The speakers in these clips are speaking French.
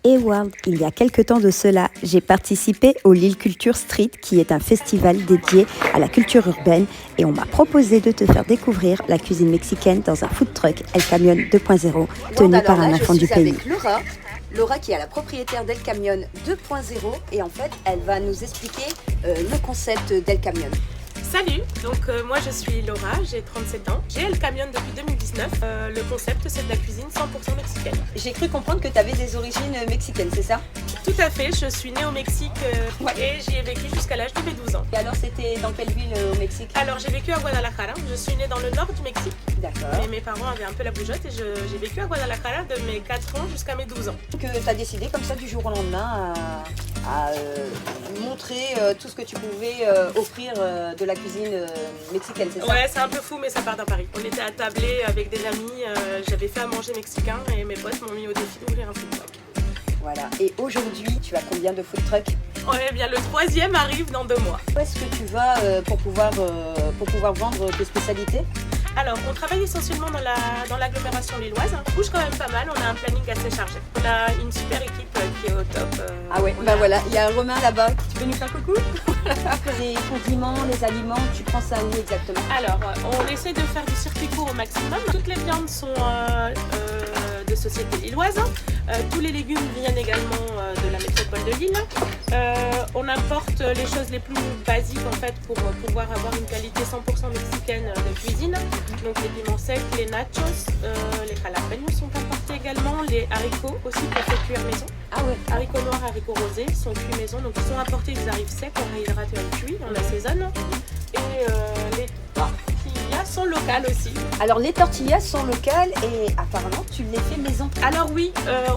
Et World, il y a quelque temps de cela, j'ai participé au Lille Culture Street, qui est un festival dédié à la culture urbaine, et on m'a proposé de te faire découvrir la cuisine mexicaine dans un food truck El Camion 2.0, tenu par un enfant du pays. Avec Laura qui est la propriétaire d'El Camion 2.0, et en fait elle va nous expliquer le concept d'El Camion. Salut, donc moi je suis Laura, j'ai 37 ans, j'ai El Camion depuis 2019. Le concept c'est de la cuisine 100% mexicaine. J'ai cru comprendre que tu avais des origines mexicaines, c'est ça? Tout à fait, je suis née au Mexique et j'y ai vécu jusqu'à l'âge de mes 12 ans. Et alors c'était dans quelle ville au Mexique? Alors j'ai vécu à Guadalajara, je suis née dans le nord du Mexique. D'accord. Mais mes parents avaient un peu la bougeotte et j'ai vécu à Guadalajara de mes 4 ans jusqu'à mes 12 ans. Donc tu as décidé comme ça du jour au lendemain à montrer tout ce que tu pouvais offrir de la cuisine mexicaine, c'est ça? Ouais, c'est un peu fou mais ça part d'un pari. On était attablés avec des amis, j'avais fait à manger mexicain et mes potes m'ont mis au défi d'ouvrir un food truck. Voilà, et aujourd'hui tu as combien de food trucks? Ouais, bien le 3e arrive dans 2 mois. Où est-ce que tu vas pour pouvoir vendre tes spécialités? Alors, on travaille essentiellement dans l'agglomération lilloise. On bouge quand même pas mal, on a un planning assez chargé. On a une super équipe qui est au top. Ah ouais, bah voilà, il y a Romain là-bas. Tu peux nous faire coucou? Les condiments, les aliments, tu prends ça où exactement? Alors, on essaie de faire du circuit court au maximum. Toutes les viandes sont de société lilloise. Tous les légumes viennent également de la métropole de Lille. On importe les choses les plus basiques en fait pour pouvoir avoir une qualité 100% mexicaine de cuisine. Donc les piments secs, les nachos, les jalapenos sont importés également, les haricots aussi pour faire cuire maison. Ah ouais. Haricots noirs, haricots rosés sont cuits maison, donc ils sont importés, ils arrivent secs, on réhydrate et on cuit, on assaisonne. Et les tortillas sont locales aussi. Alors les tortillas sont locales et apparemment tu les fais maison. Alors oui,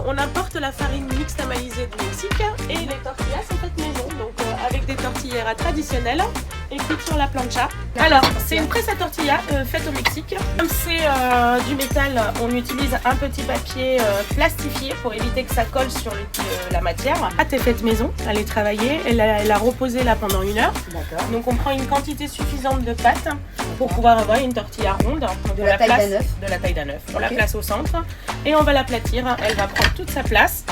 on importe la farine mixte amalisée du Mexique et les tortillas sont faites maison, donc avec des tortilleras traditionnelles et cuites sur la plancha. Alors c'est une presse à tortilla faite au Mexique. Comme c'est du métal, on utilise un petit papier plastifié pour éviter que ça colle sur la matière. La pâte est faite maison, elle est travaillée, elle a reposé là pendant 1 heure. D'accord. Donc on prend une quantité suffisante de pâte pour pouvoir avoir une tortilla ronde. Donc De la taille d'un œuf. De la taille d'un œuf. On Ok. la place au centre et on va l'aplatir. Elle va prendre toute sa place.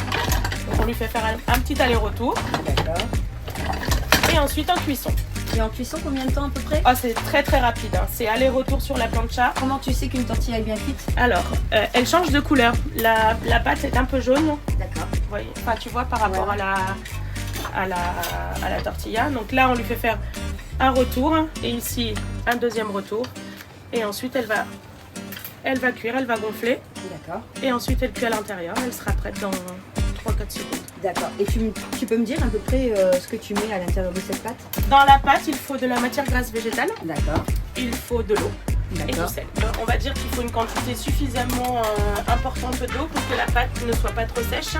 Donc on lui fait faire un petit aller-retour. D'accord. Et ensuite en cuisson. Et en cuisson, combien de temps à peu près? Oh, c'est très très rapide. Hein. C'est aller-retour sur la plancha. Comment tu sais qu'une tortilla est bien cuite? Alors, elle change de couleur. La pâte est un peu jaune. D'accord. Enfin, tu vois par rapport Ouais. à la tortilla. Donc là, on lui fait faire un retour et ici un deuxième retour. Et ensuite, elle va cuire, elle va gonfler. D'accord. Et ensuite, elle cuit à l'intérieur. Elle sera prête dans 3-4 secondes. D'accord. Et tu peux me dire à peu près ce que tu mets à l'intérieur de cette pâte? Dans la pâte, il faut de la matière grasse végétale. D'accord. Il faut de l'eau et du D'accord. sel. On va dire qu'il faut une quantité suffisamment importante d'eau pour que la pâte ne soit pas trop sèche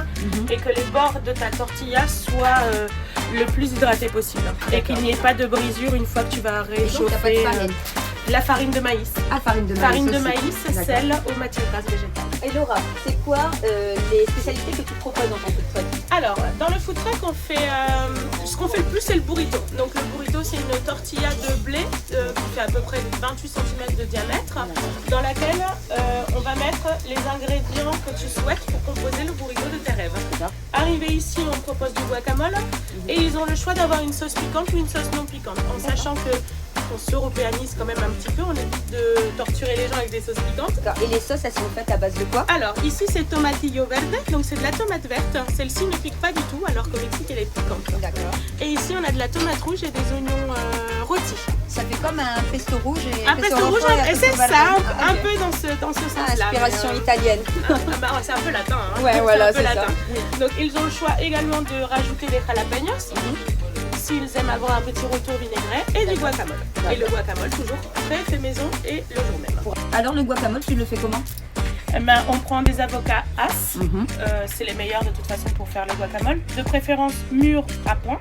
et que les bords de ta tortilla soient le plus hydratés possible. Et qu'il n'y ait pas de brisure une fois que tu vas Donc t'as pas de réchauffer farine. la farine de maïs. Ah, farine de maïs. Farine de aussi. maïs, D'accord. sel aux matières grasses végétales. Et Laura, c'est quoi les spécialités que tu proposes dans ton food truck? Alors, dans le food truck, on fait, ce qu'on fait le plus, c'est le burrito. Donc le burrito, c'est une tortilla de blé qui fait à peu près 28 cm de diamètre, dans laquelle on va mettre les ingrédients que tu souhaites pour composer le burrito de tes rêves. D'accord. Arrivé ici, on propose du guacamole et ils ont le choix d'avoir une sauce piquante ou une sauce non piquante, en sachant que on s'européanise quand même un petit peu, on évite de torturer les gens avec des sauces piquantes. D'accord. Et les sauces, elles sont faites à base de quoi? Alors ici c'est tomatillo verde, donc c'est de la tomate verte. Celle-ci ne pique pas du tout alors qu'au Mexique elle est piquante. D'accord. Et ici on a de la tomate rouge et des oignons rôtis. Ça fait comme un pesto rouge et Un pesto rouge, et c'est ça, un peu dans ce sens-là. Inspiration mais, italienne. c'est un peu latin. Hein. Ouais, voilà, c'est un peu c'est ça. latin. Donc ils ont le choix également de rajouter des jalapenos. S'ils aiment avoir un petit retour vinaigré et du guacamole. Et le guacamole toujours fait maison et le jour même. Alors le guacamole, tu le fais comment? Eh ben, on prend des avocats as, c'est les meilleurs de toute façon pour faire le guacamole, de préférence mûrs à point.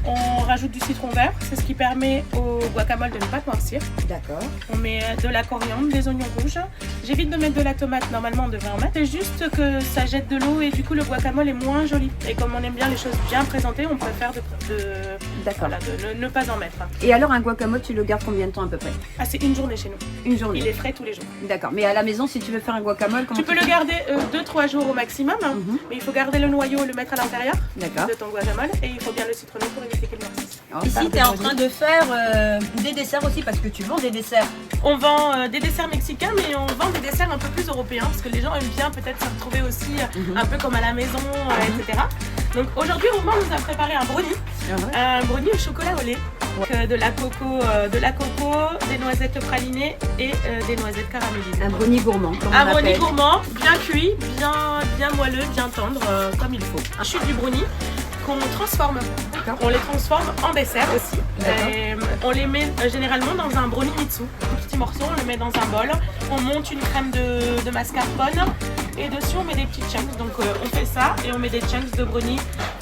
On rajoute du citron vert, c'est ce qui permet au guacamole de ne pas noircir. D'accord. On met de la coriandre, des oignons rouges J'évite de mettre de la tomate, normalement on devrait en mettre. C'est juste que ça jette de l'eau et du coup le guacamole est moins joli. Et comme on aime bien les choses bien présentées, on préfère D'accord. voilà, de ne pas en mettre. Et alors un guacamole, tu le gardes combien de temps à peu près? Ah, c'est une journée chez nous. Une journée. Il est frais tous les jours. D'accord. Mais à la maison, si tu veux faire un guacamole, comment Tu peux le garder 2-3 jours au maximum, mais il faut garder le noyau, le mettre à l'intérieur D'accord. de ton guacamole et il faut bien le citronner pour éviter qu'il noircisse. Ici, tu es en train de faire des desserts aussi parce que tu vends des desserts. On vend des desserts mexicains, mais on vend des desserts un peu plus européens parce que les gens aiment bien peut-être se retrouver aussi un peu comme à la maison, etc. Donc aujourd'hui, Romain nous a préparé un brownie, un brownie au chocolat au lait, donc, de la coco, des noisettes pralinées et des noisettes caramélisées. Un brownie gourmand, comme Un on brownie l'appelle. gourmand, bien cuit, bien moelleux, bien tendre, comme il faut. Un chute du brownie qu'on transforme. On les transforme en dessert aussi. Et on les met généralement dans un brownie mitsu. Un petit morceau, on le met dans un bol. On monte une crème de mascarpone et dessus on met des petits chunks. Donc on fait ça et on met des chunks de brownie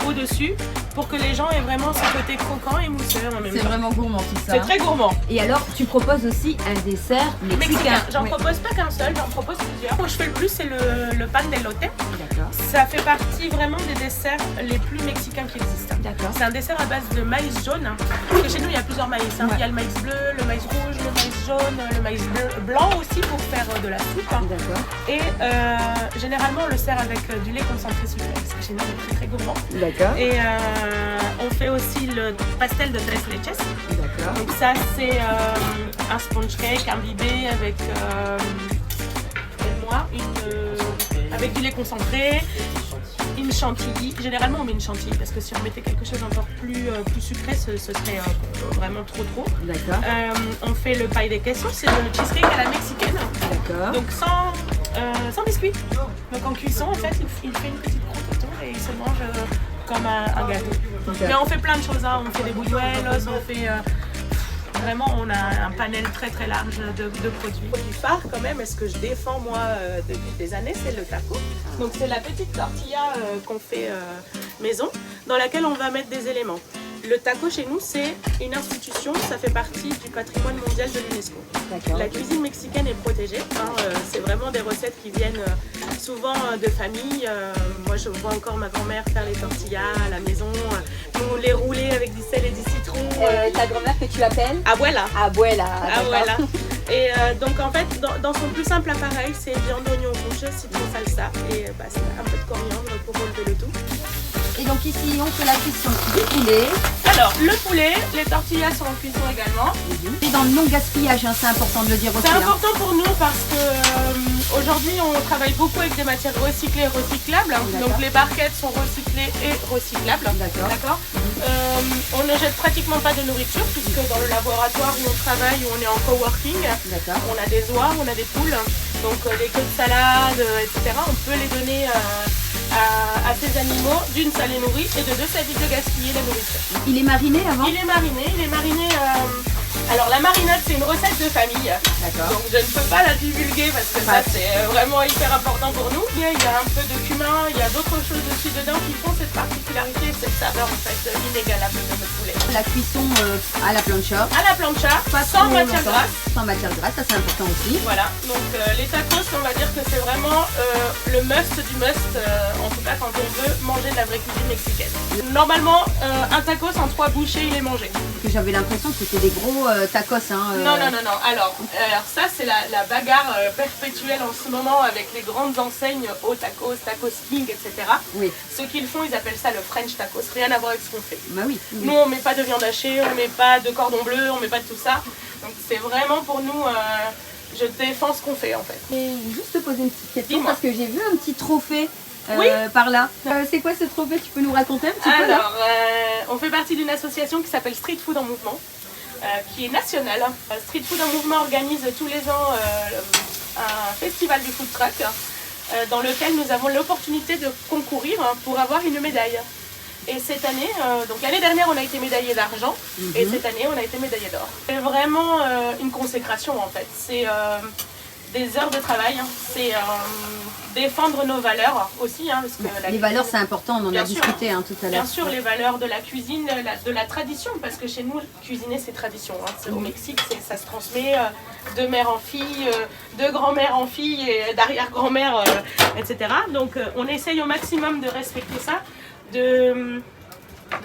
au-dessus pour que les gens aient vraiment ce côté croquant et mousseux en même temps. C'est vraiment gourmand tout ça. C'est très gourmand. Et alors, tu proposes aussi un dessert mexicain. J'en propose pas qu'un seul, j'en propose plusieurs. Moi je fais le plus, c'est le pan d'elote. D'accord. Ça fait partie vraiment des desserts les plus mexicains qui existent. D'accord. C'est un dessert à base de maïs jaune. Parce que chez nous, il y a plusieurs maïs. Il y a le maïs bleu, le maïs rouge, le maïs jaune, le maïs blanc aussi pour faire de la soupe. D'accord. Et généralement, on le sert avec du lait concentré sucré. Parce que chez nous, on est très très gourmand. D'accord. Et on fait aussi le pastel de tres leches. D'accord. Donc ça, c'est un sponge cake imbibé avec avec du lait concentré, une chantilly. Généralement, on met une chantilly parce que si on mettait quelque chose encore plus sucré, ce serait vraiment trop. D'accord. On fait le pie de queso, c'est le cheesecake à la mexicaine. D'accord. Donc sans biscuit. Donc en cuisson, en fait, il fait une petite croûte autour et il se mange comme un gâteau. Mais on fait plein de choses, hein. On fait des buñuelos, on fait... Vraiment, on a un panel très très large de produits. Le produit phare quand même, et ce que je défends moi depuis des années, c'est le taco. Donc c'est la petite tortilla qu'on fait maison, dans laquelle on va mettre des éléments. Le taco chez nous, c'est une institution, ça fait partie du patrimoine mondial de l'UNESCO. La cuisine mexicaine est protégée, hein, c'est vraiment des recettes qui viennent souvent de famille. Moi, je vois encore ma grand-mère faire les tortillas à la maison, nous les rouler avec du sel et du citron. Ta grand-mère que tu appelles Abuela. Abuela. Abuela. Et donc en fait, dans son plus simple appareil, c'est viande, oignon rouge, citron, salsa et c'est un peu de coriandre pour relever le tout. Et donc ici, on fait la cuisson du poulet. Alors, le poulet, les tortillas sont en cuisson également. Et dans le non-gaspillage, hein, c'est important de le dire aussi. C'est important pour nous parce que aujourd'hui, on travaille beaucoup avec des matières recyclées et recyclables. Donc les barquettes sont recyclées et recyclables. D'accord. On ne jette pratiquement pas de nourriture puisque dans le laboratoire où on travaille, où on est en coworking, on a des oies, on a des poules. Donc les queues de salade, etc. On peut les donner à ces animaux, d'une, ça les nourrit, et de deux, ça évite de gaspiller la nourriture. Il est mariné avant? Il est mariné. Alors la marinade, c'est une recette de famille. Donc je ne peux pas la divulguer parce que ça c'est vraiment hyper important pour nous. Il y a un peu de cumin, il y a d'autres choses aussi dedans qui font cette particularité, cette saveur en fait inégalable de notre poulet. La cuisson à la plancha. À la plancha, sans matière grasse. Sans matière grasse, ça c'est important aussi. Voilà, donc les tacos, on va dire que c'est vraiment le must du must, en tout cas quand on veut manger de la vraie cuisine mexicaine. Normalement, un tacos en 3 bouchées, il est mangé. J'avais l'impression que c'était des gros tacos. Non. Alors ça, c'est la bagarre perpétuelle en ce moment avec les grandes enseignes au tacos, Tacos King, etc. Oui. Ce qu'ils font, ils appellent ça le French tacos. Rien à voir avec ce qu'on fait. Bah oui. Nous, on met pas de viande hachée, on met pas de cordon bleu, on met pas de tout ça. Donc c'est vraiment pour nous, je défends ce qu'on fait en fait. Et juste te poser une petite question parce que j'ai vu un petit trophée par là. C'est quoi ce trophée? Tu peux nous raconter un petit peu là? Alors, on fait partie d'une association qui s'appelle Street Food en Mouvement, qui est nationale. Street Food en Mouvement organise tous les ans un festival du food truck dans lequel nous avons l'opportunité de concourir pour avoir une médaille. Et cette année, donc l'année dernière on a été médaillé d'argent et cette année on a été médaillé d'or. C'est vraiment une consécration en fait. des heures de travail, hein. C'est défendre nos valeurs aussi. Hein, parce que les valeurs, c'est important, on en a discuté tout à l'heure. Bien sûr, les valeurs de la cuisine, de la tradition, parce que chez nous, cuisiner, c'est tradition. Hein. Au Mexique, ça se transmet de mère en fille, de grand-mère en fille et d'arrière-grand-mère, etc. Donc, on essaye au maximum de respecter ça, de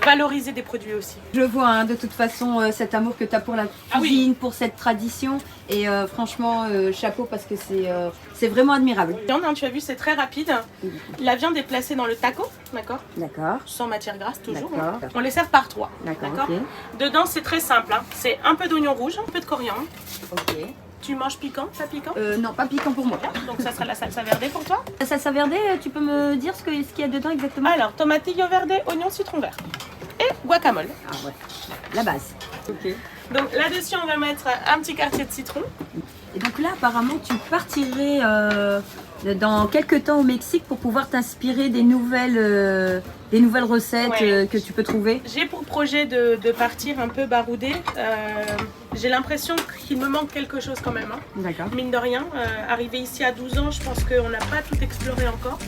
valoriser des produits aussi. Je vois de toute façon cet amour que tu as pour la cuisine, pour cette tradition et franchement chapeau parce que c'est vraiment admirable. La viande, tu as vu, c'est très rapide. La viande est placée dans le taco, d'accord? D'accord. Sans matière grasse toujours. D'accord. On les sert par 3. D'accord. Okay. Dedans c'est très simple, hein. C'est un peu d'oignon rouge, un peu de coriandre. Ok. Tu manges piquant, pas piquant? Non, pas piquant pour moi. Donc ça sera la salsa verde pour toi. La salsa verde, tu peux me dire ce qu'il y a dedans exactement? Alors, tomatillo verde, oignon, citron vert. Et guacamole. Ah ouais, la base. Ok. Donc là-dessus, on va mettre un petit quartier de citron. Et donc là, apparemment, tu partirais dans quelques temps au Mexique pour pouvoir t'inspirer des nouvelles recettes que tu peux trouver. J'ai pour projet de partir un peu baroudé. J'ai l'impression qu'il me manque quelque chose quand même. Hein. D'accord. Mine de rien, arrivé ici à 12 ans, je pense qu'on n'a pas tout exploré encore.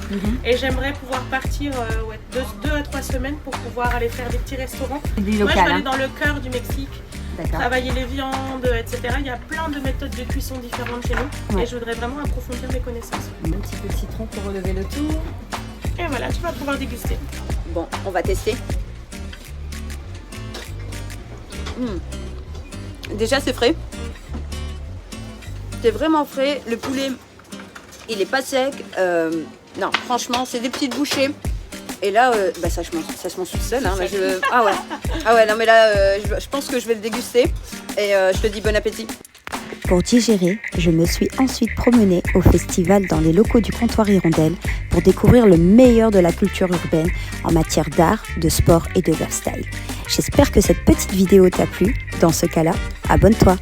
Et j'aimerais pouvoir partir 2 à 3 semaines pour pouvoir aller faire des petits restaurants. Moi, je vais aller dans le cœur du Mexique. Travailler les viandes, etc. Il y a plein de méthodes de cuisson différentes chez nous. Et je voudrais vraiment approfondir mes connaissances. Un petit peu de citron pour relever le tout. Et voilà, tu vas pouvoir déguster. Bon, on va tester. Déjà, c'est frais. C'est vraiment frais. Le poulet, il est pas sec. Non, franchement, c'est des petites bouchées. Et là, ça se mange tout seul. Hein. Ah ouais, non mais là, je pense que je vais le déguster. Et je te dis bon appétit. Pour digérer, je me suis ensuite promenée au festival dans les locaux du Comptoir Hirondelle pour découvrir le meilleur de la culture urbaine en matière d'art, de sport et de lifestyle. J'espère que cette petite vidéo t'a plu. Dans ce cas-là, abonne-toi.